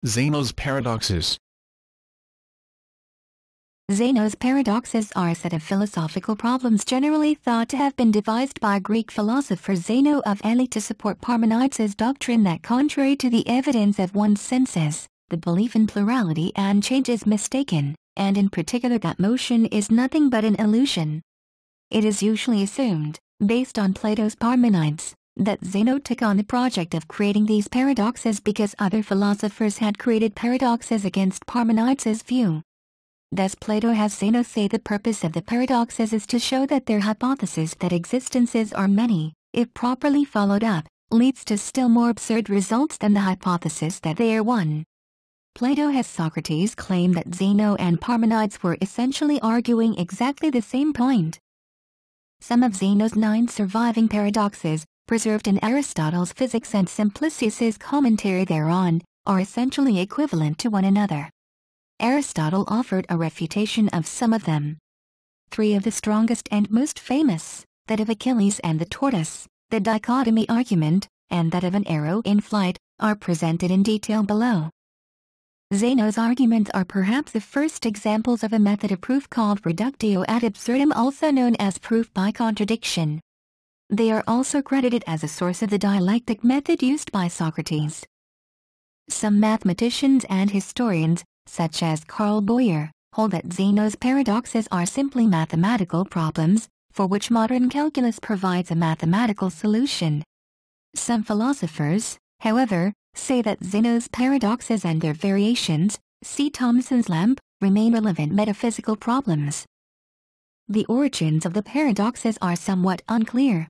Zeno's paradoxes. Zeno's paradoxes are a set of philosophical problems generally thought to have been devised by Greek philosopher Zeno of Elea to support Parmenides' doctrine that contrary to the evidence of one's senses, the belief in plurality and change is mistaken, and in particular that motion is nothing but an illusion. It is usually assumed, based on Plato's Parmenides, that Zeno took on the project of creating these paradoxes because other philosophers had created paradoxes against Parmenides' view. Thus Plato has Zeno say the purpose of the paradoxes is to show that their hypothesis that existences are many, if properly followed up, leads to still more absurd results than the hypothesis that they are one. Plato has Socrates claim that Zeno and Parmenides were essentially arguing exactly the same point. Some of Zeno's 9 surviving paradoxes, preserved in Aristotle's Physics and Simplicius's commentary thereon, are essentially equivalent to one another. Aristotle offered a refutation of some of them. 3 of the strongest and most famous, that of Achilles and the tortoise, the dichotomy argument, and that of an arrow in flight, are presented in detail below. Zeno's arguments are perhaps the first examples of a method of proof called reductio ad absurdum, also known as proof by contradiction. They are also credited as a source of the dialectic method used by Socrates. Some mathematicians and historians, such as Carl Boyer, hold that Zeno's paradoxes are simply mathematical problems, for which modern calculus provides a mathematical solution. Some philosophers, however, say that Zeno's paradoxes and their variations, see Thomson's lamp, remain relevant metaphysical problems. The origins of the paradoxes are somewhat unclear.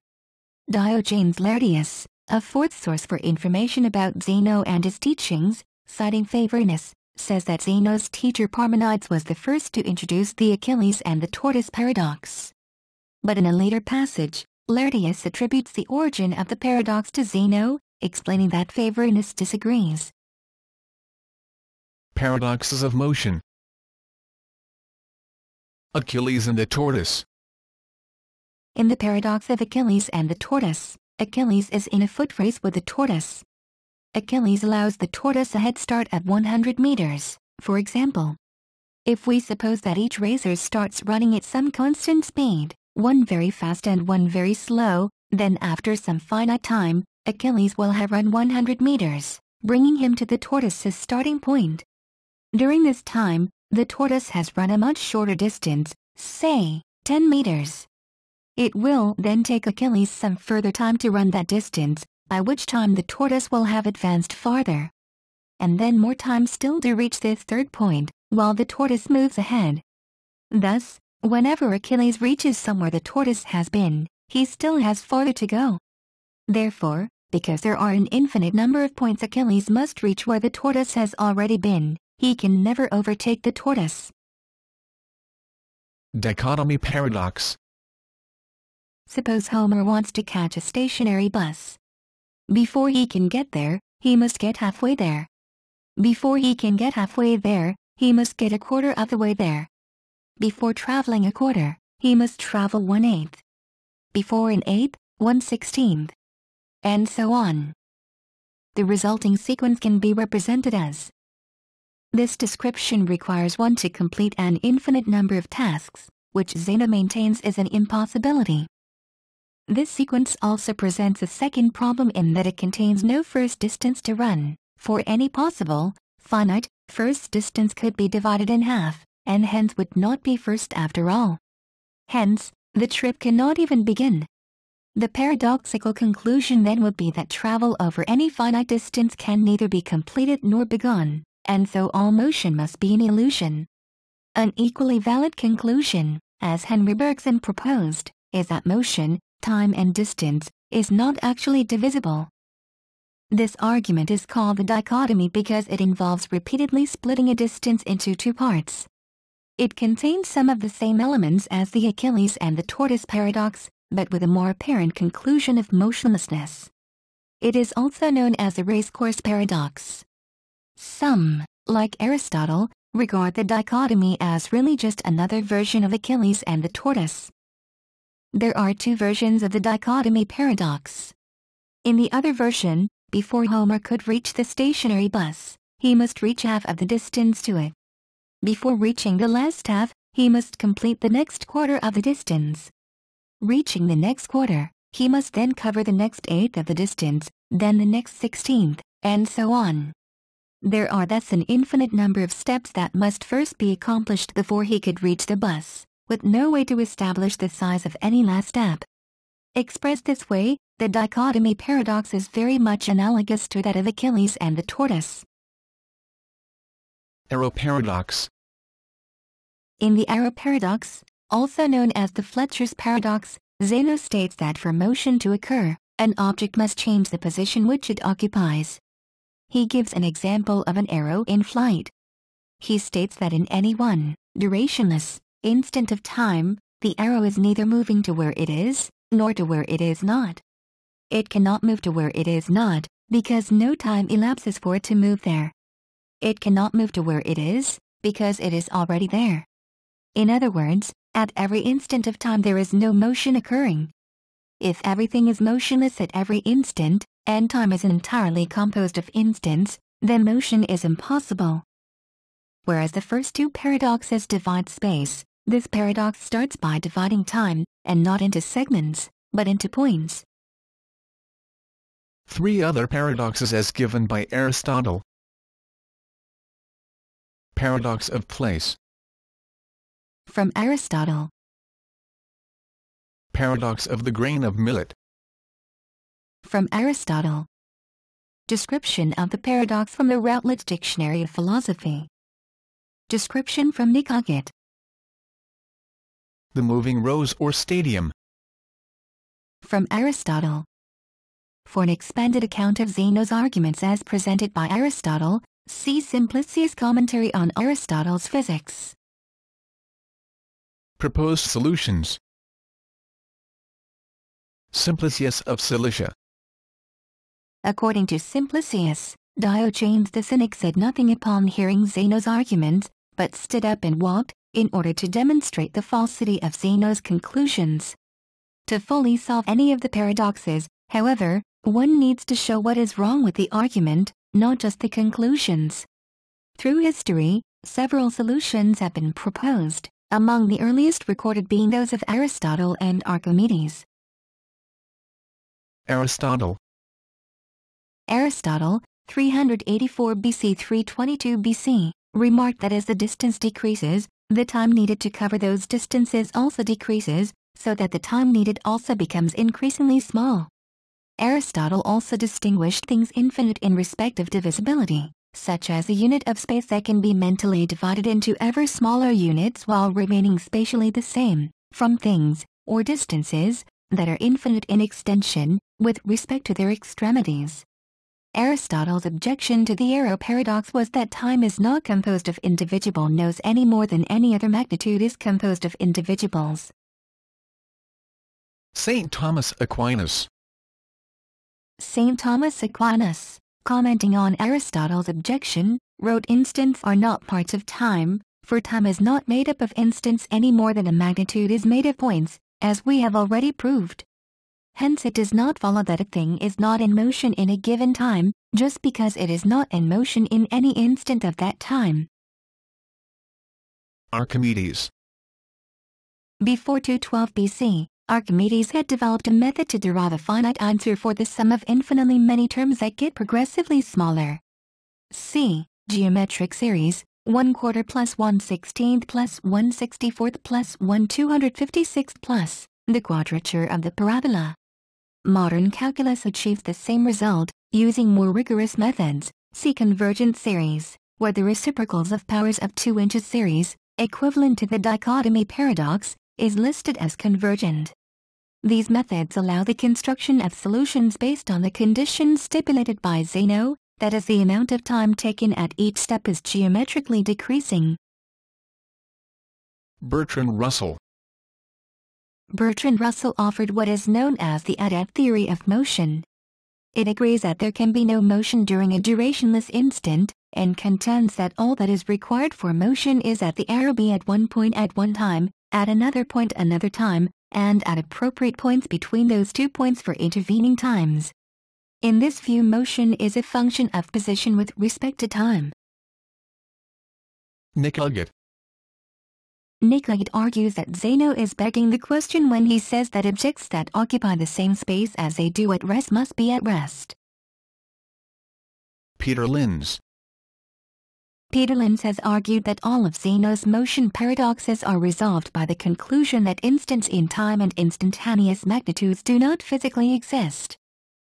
Diogenes Laertius, a fourth source for information about Zeno and his teachings, citing Favorinus, says that Zeno's teacher Parmenides was the first to introduce the Achilles and the tortoise paradox. But in a later passage, Laertius attributes the origin of the paradox to Zeno, explaining that Favorinus disagrees. Paradoxes of motion. Achilles and the tortoise. In the paradox of Achilles and the tortoise, Achilles is in a foot race with the tortoise. Achilles allows the tortoise a head start at 100 meters, for example. If we suppose that each racer starts running at some constant speed, one very fast and one very slow, then after some finite time, Achilles will have run 100 meters, bringing him to the tortoise's starting point. During this time, the tortoise has run a much shorter distance, say, 10 meters. It will then take Achilles some further time to run that distance, by which time the tortoise will have advanced farther. And then more time still to reach this third point, while the tortoise moves ahead. Thus, whenever Achilles reaches somewhere the tortoise has been, he still has farther to go. Therefore, because there are an infinite number of points Achilles must reach where the tortoise has already been, he can never overtake the tortoise. Dichotomy Paradox. Suppose Homer wants to catch a stationary bus. Before he can get there, he must get halfway there. Before he can get halfway there, he must get a quarter of the way there. Before traveling a quarter, he must travel 1/8. Before an eighth, 1/16. And so on. The resulting sequence can be represented as. This description requires one to complete an infinite number of tasks, which Zeno maintains is an impossibility. This sequence also presents a second problem in that it contains no first distance to run, for any possible, finite, first distance could be divided in half, and hence would not be first after all. Hence, the trip cannot even begin. The paradoxical conclusion then would be that travel over any finite distance can neither be completed nor begun, and so all motion must be an illusion. An equally valid conclusion, as Henry Bergson proposed, is that motion, time and distance, is not actually divisible. This argument is called the dichotomy because it involves repeatedly splitting a distance into 2 parts. It contains some of the same elements as the Achilles and the tortoise paradox, but with a more apparent conclusion of motionlessness. It is also known as the racecourse paradox. Some, like Aristotle, regard the dichotomy as really just another version of Achilles and the tortoise. There are 2 versions of the dichotomy paradox. In the other version, before Homer could reach the stationary bus, he must reach half of the distance to it. Before reaching the last half, he must complete the next quarter of the distance. Reaching the next quarter, he must then cover the next eighth of the distance, then the next 16th, and so on. There are thus an infinite number of steps that must first be accomplished before he could reach the bus, with no way to establish the size of any last step. Expressed this way, the dichotomy paradox is very much analogous to that of Achilles and the tortoise. Arrow paradox. In the arrow paradox, also known as the Fletcher's paradox, Zeno states that for motion to occur, an object must change the position which it occupies. He gives an example of an arrow in flight. He states that in any one, durationless, instant of time, the arrow is neither moving to where it is, nor to where it is not. It cannot move to where it is not, because no time elapses for it to move there. It cannot move to where it is, because it is already there. In other words, at every instant of time there is no motion occurring. If everything is motionless at every instant, and time is entirely composed of instants, then motion is impossible. Whereas the first two paradoxes divide space, this paradox starts by dividing time, and not into segments, but into points. Three other paradoxes as given by Aristotle. Paradox of place. From Aristotle. Paradox of the grain of millet. From Aristotle. Description of the paradox from the Routledge Dictionary of Philosophy. Description from Nicocket. The moving rose or stadium. From Aristotle. For an expanded account of Zeno's arguments as presented by Aristotle, see Simplicius' commentary on Aristotle's Physics. Proposed solutions. Simplicius of Cilicia. According to Simplicius, Diogenes the Cynic said nothing upon hearing Zeno's arguments, but stood up and walked, in order to demonstrate the falsity of Zeno's conclusions. To fully solve any of the paradoxes, however, one needs to show what is wrong with the argument, not just the conclusions. Through history, several solutions have been proposed, among the earliest recorded being those of Aristotle and Archimedes. Aristotle. Aristotle, 384 BC 322 BC, remarked that as the distance decreases, the time needed to cover those distances also decreases, so that the time needed also becomes increasingly small. Aristotle also distinguished things infinite in respect of divisibility, such as a unit of space that can be mentally divided into ever smaller units while remaining spatially the same, from things, or distances, that are infinite in extension, with respect to their extremities. Aristotle's objection to the arrow paradox was that time is not composed of indivisible knows any more than any other magnitude is composed of individuals. St. Thomas Aquinas. St. Thomas Aquinas, commenting on Aristotle's objection, wrote, "Instants are not parts of time, for time is not made up of instants any more than a magnitude is made of points, as we have already proved. Hence it does not follow that a thing is not in motion in a given time, just because it is not in motion in any instant of that time." Archimedes. Before 212 BC, Archimedes had developed a method to derive a finite answer for the sum of infinitely many terms that get progressively smaller. See geometric series, 1/4 plus 1/16 plus 1/64 plus 1/256 plus the quadrature of the parabola. Modern calculus achieves the same result, using more rigorous methods. See convergent series, where the reciprocals of powers of 2 inches series, equivalent to the dichotomy paradox, is listed as convergent. These methods allow the construction of solutions based on the conditions stipulated by Zeno, that is, the amount of time taken at each step is geometrically decreasing. Bertrand Russell. Bertrand Russell offered what is known as the adat theory of motion. It agrees that there can be no motion during a durationless instant, and contends that all that is required for motion is that the arrow be at one point at one time, at another point another time, and at appropriate points between those 2 points for intervening times. In this view, motion is a function of position with respect to time. Nicholas. Nicholas argues that Zeno is begging the question when he says that objects that occupy the same space as they do at rest must be at rest. Peter Linz. Peter Linz has argued that all of Zeno's motion paradoxes are resolved by the conclusion that instants in time and instantaneous magnitudes do not physically exist.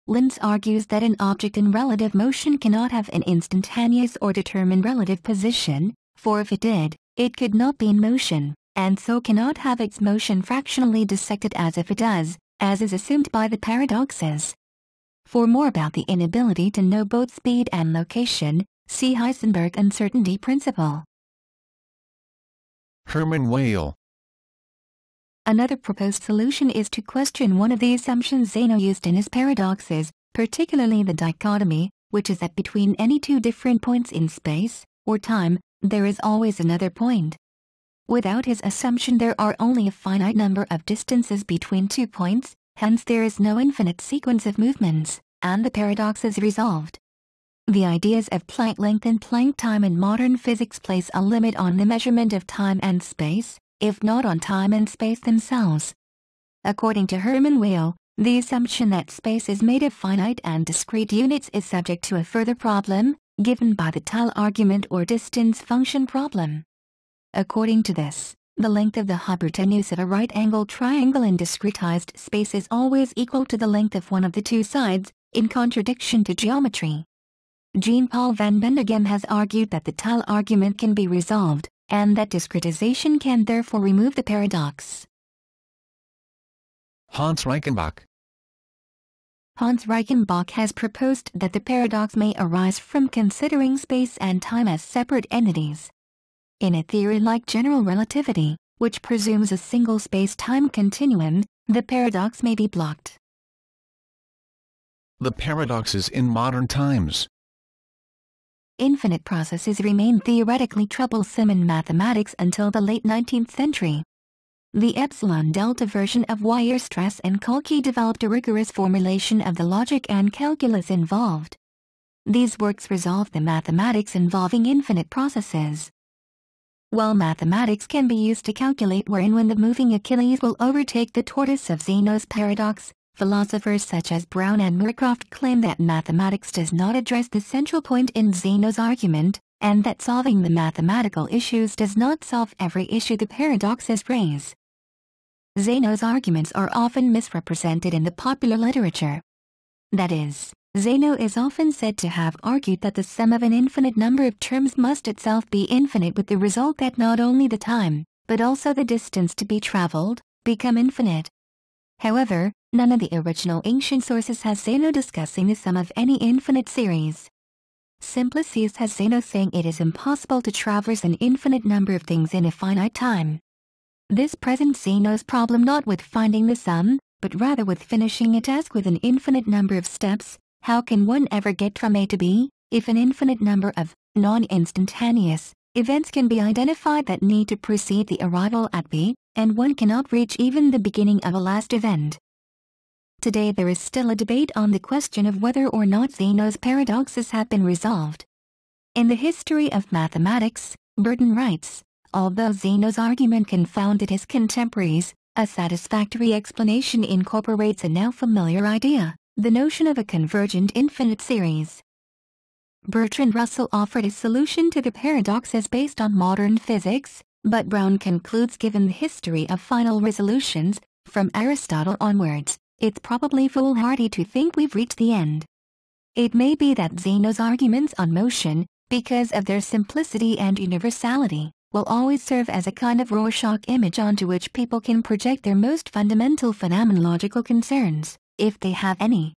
Linz argues that an object in relative motion cannot have an instantaneous or determined relative position, for if it did, it could not be in motion, and so cannot have its motion fractionally dissected as if it does, as is assumed by the paradoxes. For more about the inability to know both speed and location, see Heisenberg uncertainty principle. Hermann Weyl. Another proposed solution is to question one of the assumptions Zeno used in his paradoxes, particularly the dichotomy, which is that between any two different points in space, or time, there is always another point. Without his assumption there are only a finite number of distances between 2 points, hence there is no infinite sequence of movements, and the paradox is resolved. The ideas of Planck length and Planck time in modern physics place a limit on the measurement of time and space, if not on time and space themselves. According to Hermann Weyl, the assumption that space is made of finite and discrete units is subject to a further problem, given by the tile argument or distance function problem. According to this, the length of the hypotenuse of a right-angled triangle in discretized space is always equal to the length of one of the two sides, in contradiction to geometry. Jean-Paul van Bendegem has argued that the tile argument can be resolved, and that discretization can therefore remove the paradox. Hans Reichenbach. Hans Reichenbach has proposed that the paradox may arise from considering space and time as separate entities. In a theory like general relativity, which presumes a single space-time continuum, the paradox may be blocked. The paradoxes in modern times. Infinite processes remained theoretically troublesome in mathematics until the late 19th century. The epsilon-delta version of Weierstrass and Kolke developed a rigorous formulation of the logic and calculus involved. These works resolved the mathematics involving infinite processes. While mathematics can be used to calculate where and when the moving Achilles will overtake the tortoise of Zeno's paradox, philosophers such as Brown and Moorcroft claim that mathematics does not address the central point in Zeno's argument, and that solving the mathematical issues does not solve every issue the paradoxes raise. Zeno's arguments are often misrepresented in the popular literature. That is, Zeno is often said to have argued that the sum of an infinite number of terms must itself be infinite, with the result that not only the time, but also the distance to be traveled, become infinite. However, none of the original ancient sources has Zeno discussing the sum of any infinite series. Simplicius has Zeno saying it is impossible to traverse an infinite number of things in a finite time. This presents Zeno's problem not with finding the sum, but rather with finishing a task with an infinite number of steps. How can one ever get from A to B, if an infinite number of non-instantaneous events can be identified that need to precede the arrival at B, and one cannot reach even the beginning of a last event? Today there is still a debate on the question of whether or not Zeno's paradoxes have been resolved. In the History of Mathematics, Burton writes, although Zeno's argument confounded his contemporaries, a satisfactory explanation incorporates a now familiar idea, the notion of a convergent infinite series. Bertrand Russell offered a solution to the paradoxes based on modern physics, but Brown concludes given the history of final resolutions, from Aristotle onwards, it's probably foolhardy to think we've reached the end. It may be that Zeno's arguments on motion, because of their simplicity and universality, will always serve as a kind of Rorschach image onto which people can project their most fundamental phenomenological concerns, if they have any.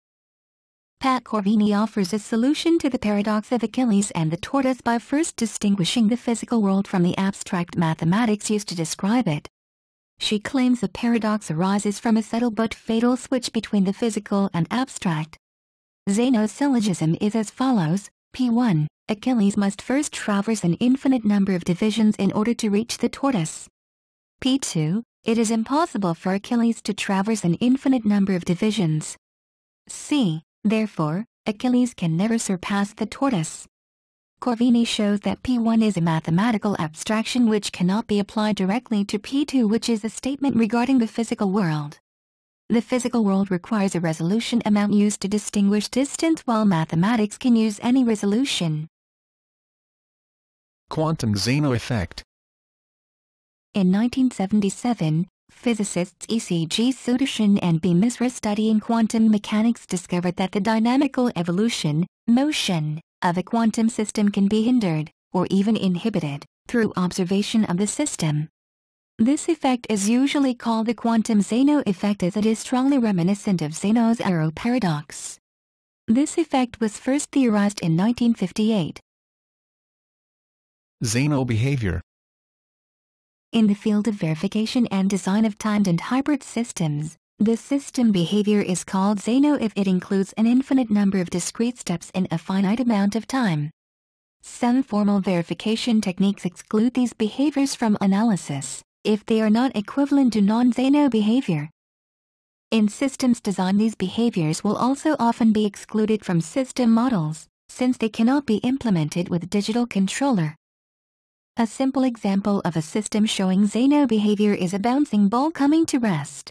Pat Corvini offers a solution to the paradox of Achilles and the tortoise by first distinguishing the physical world from the abstract mathematics used to describe it. She claims the paradox arises from a subtle but fatal switch between the physical and abstract. Zeno's syllogism is as follows: P1. Achilles must first traverse an infinite number of divisions in order to reach the tortoise. P2. It is impossible for Achilles to traverse an infinite number of divisions. C. Therefore, Achilles can never surpass the tortoise. Corvini shows that P1 is a mathematical abstraction which cannot be applied directly to P2, which is a statement regarding the physical world. The physical world requires a resolution amount used to distinguish distance, while mathematics can use any resolution. Quantum Zeno effect. In 1977, physicists E.C.G. Sudarshan and B. Misra studying quantum mechanics discovered that the dynamical evolution, motion, of a quantum system can be hindered, or even inhibited, through observation of the system. This effect is usually called the quantum Zeno effect, as it is strongly reminiscent of Zeno's arrow paradox. This effect was first theorized in 1958. Zeno behavior. In the field of verification and design of timed and hybrid systems, the system behavior is called Zeno if it includes an infinite number of discrete steps in a finite amount of time. Some formal verification techniques exclude these behaviors from analysis, if they are not equivalent to non-Zeno behavior. In systems design, these behaviors will also often be excluded from system models, since they cannot be implemented with a digital controller. A simple example of a system showing Zeno behavior is a bouncing ball coming to rest.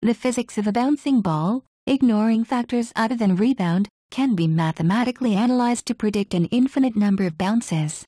The physics of a bouncing ball, ignoring factors other than rebound, can be mathematically analyzed to predict an infinite number of bounces.